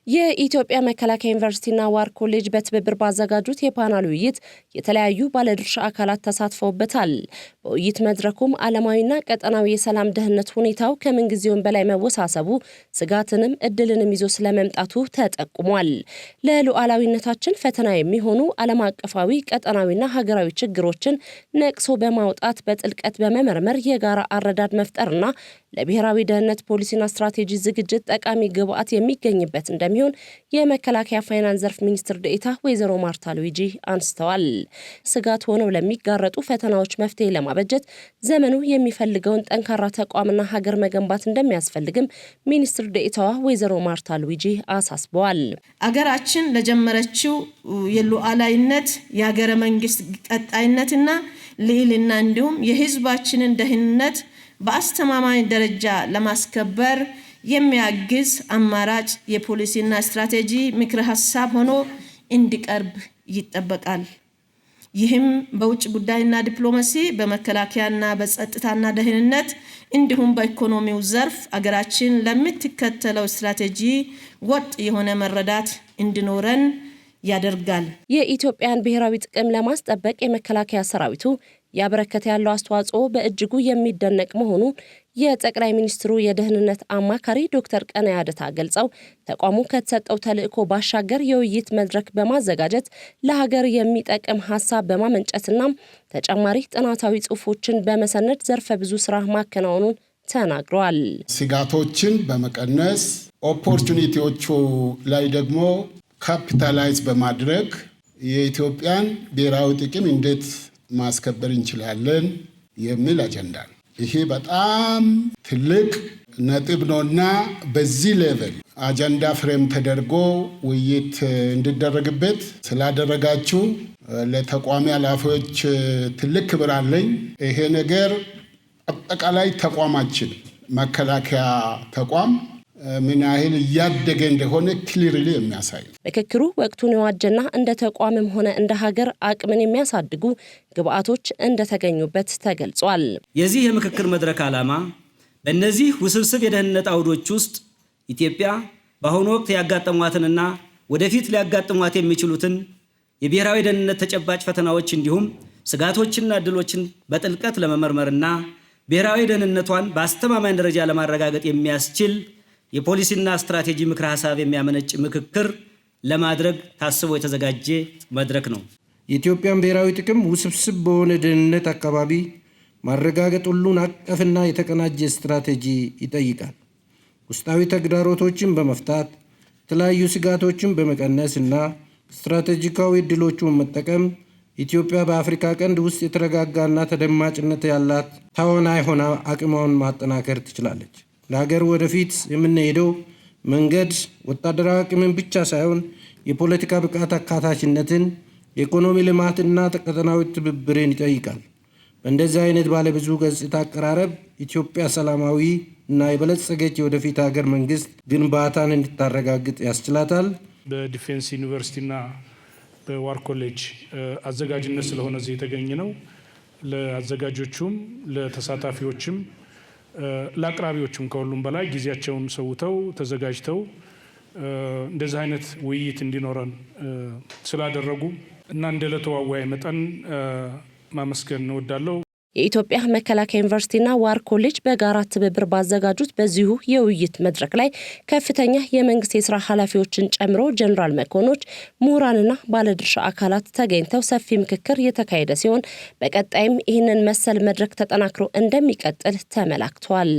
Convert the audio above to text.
የኢትዮጵያ መከላከያ ዩኒቨርሲቲና ዋር ኮሌጅ በትብብር ባዘጋጁት የፓናል ውይይት የተለያዩ ባለድርሻ አካላት ተሳትፈውበታል። በውይይት መድረኩም ዓለማዊና ቀጠናዊ የሰላም ደህንነት ሁኔታው ከምንጊዜውም በላይ መወሳሰቡ ስጋትንም እድልንም ይዞ ስለመምጣቱ ተጠቁሟል። ለሉዓላዊነታችን ፈተና የሚሆኑ ዓለም አቀፋዊ ቀጠናዊና ሀገራዊ ችግሮችን ነቅሶ በማውጣት በጥልቀት በመመርመር የጋራ አረዳድ መፍጠርና ለብሔራዊ ደህንነት ፖሊሲና ስትራቴጂ ዝግጅት ጠቃሚ ግብዓት የሚገኝበት እንደሚሆን የመከላከያ ፋይናንስ ዘርፍ ሚኒስትር ዴኤታ ወይዘሮ ማርታ ሉዊጂ አንስተዋል። ስጋት ሆነው ለሚጋረጡ ፈተናዎች መፍትሄ ለማበጀት ዘመኑ የሚፈልገውን ጠንካራ ተቋምና ሀገር መገንባት እንደሚያስፈልግም ሚኒስትር ዴኤታዋ ወይዘሮ ማርታ ሉዊጂ አሳስበዋል። አገራችን ለጀመረችው የሉዓላዊነት የሀገረ መንግስት ቀጣይነትና ልዕልና እንዲሁም የህዝባችንን ደህንነት በአስተማማኝ ደረጃ ለማስከበር የሚያግዝ አማራጭ የፖሊሲና ስትራቴጂ ምክረ ሐሳብ ሆኖ እንዲቀርብ ይጠበቃል። ይህም በውጭ ጉዳይና ዲፕሎማሲ፣ በመከላከያና በጸጥታና ደህንነት እንዲሁም በኢኮኖሚው ዘርፍ አገራችን ለምትከተለው ስትራቴጂ ወጥ የሆነ መረዳት እንዲኖረን ያደርጋል። የኢትዮጵያን ብሔራዊ ጥቅም ለማስጠበቅ የመከላከያ ሰራዊቱ ያበረከተ ያለው አስተዋጽኦ በእጅጉ የሚደነቅ መሆኑ የጠቅላይ ሚኒስትሩ የደህንነት አማካሪ ዶክተር ቀነያ አደታ ገልጸው ተቋሙ ከተሰጠው ተልዕኮ ባሻገር የውይይት መድረክ በማዘጋጀት ለሀገር የሚጠቅም ሐሳብ በማመንጨትና ተጨማሪ ጥናታዊ ጽሑፎችን በመሰነድ ዘርፈ ብዙ ስራ ማከናወኑን ተናግረዋል። ስጋቶችን በመቀነስ ኦፖርቹኒቲዎቹ ላይ ደግሞ ካፒታላይዝ በማድረግ የኢትዮጵያን ብሔራዊ ጥቅም እንዴት ማስከበር እንችላለን የሚል አጀንዳ ነው። ይሄ በጣም ትልቅ ነጥብ ነውና በዚህ ሌቭል አጀንዳ ፍሬም ተደርጎ ውይይት እንዲደረግበት ስላደረጋችሁ ለተቋሚ ኃላፊዎች ትልቅ ክብር አለኝ። ይሄ ነገር አጠቃላይ ተቋማችን መከላከያ ተቋም ምን ያህል እያደገ እንደሆነ ክሊርሊ የሚያሳይ ምክክሩ ወቅቱን የዋጀና እንደ ተቋምም ሆነ እንደ ሀገር አቅምን የሚያሳድጉ ግብዓቶች እንደተገኙበት ተገልጿል። የዚህ የምክክር መድረክ ዓላማ በእነዚህ ውስብስብ የደህንነት አውዶች ውስጥ ኢትዮጵያ በአሁኑ ወቅት ያጋጠሟትንና ወደፊት ሊያጋጥሟት የሚችሉትን የብሔራዊ ደህንነት ተጨባጭ ፈተናዎች እንዲሁም ስጋቶችና እድሎችን በጥልቀት ለመመርመርና ብሔራዊ ደህንነቷን በአስተማማኝ ደረጃ ለማረጋገጥ የሚያስችል የፖሊሲና ስትራቴጂ ምክረ ሐሳብ የሚያመነጭ ምክክር ለማድረግ ታስቦ የተዘጋጀ መድረክ ነው። የኢትዮጵያን ብሔራዊ ጥቅም ውስብስብ በሆነ ደህንነት አካባቢ ማረጋገጥ ሁሉን አቀፍና የተቀናጀ ስትራቴጂ ይጠይቃል። ውስጣዊ ተግዳሮቶችን በመፍታት የተለያዩ ስጋቶችን በመቀነስ እና ስትራቴጂካዊ እድሎቹን መጠቀም ኢትዮጵያ በአፍሪካ ቀንድ ውስጥ የተረጋጋና ተደማጭነት ያላት ተዋናይ ሆና አቅሟን ማጠናከር ትችላለች። ለሀገር ወደፊት የምንሄደው መንገድ ወታደራዊ አቅምን ብቻ ሳይሆን የፖለቲካ ብቃት አካታችነትን፣ የኢኮኖሚ ልማትና ቀጠናዊ ትብብርን ይጠይቃል። በእንደዚህ አይነት ባለብዙ ገጽታ አቀራረብ ኢትዮጵያ ሰላማዊ እና የበለጸገች የወደፊት ሀገር መንግስት ግንባታን እንድታረጋግጥ ያስችላታል። በዲፌንስ ዩኒቨርሲቲና በዋር ኮሌጅ አዘጋጅነት ስለሆነ እዚህ የተገኘ ነው። ለአዘጋጆቹም ለተሳታፊዎችም ለአቅራቢዎችም ከሁሉም በላይ ጊዜያቸውን ሰውተው ተዘጋጅተው እንደዚህ አይነት ውይይት እንዲኖረን ስላደረጉ እና እንደለተዋዋይ መጠን ማመስገን እንወዳለሁ። የኢትዮጵያ መከላከያ ዩኒቨርሲቲና ዋር ኮሌጅ በጋራ ትብብር ባዘጋጁት በዚሁ የውይይት መድረክ ላይ ከፍተኛ የመንግስት የስራ ኃላፊዎችን ጨምሮ ጀነራል መኮንኖች፣ ምሁራንና ባለድርሻ አካላት ተገኝተው ሰፊ ምክክር የተካሄደ ሲሆን በቀጣይም ይህንን መሰል መድረክ ተጠናክሮ እንደሚቀጥል ተመላክቷል።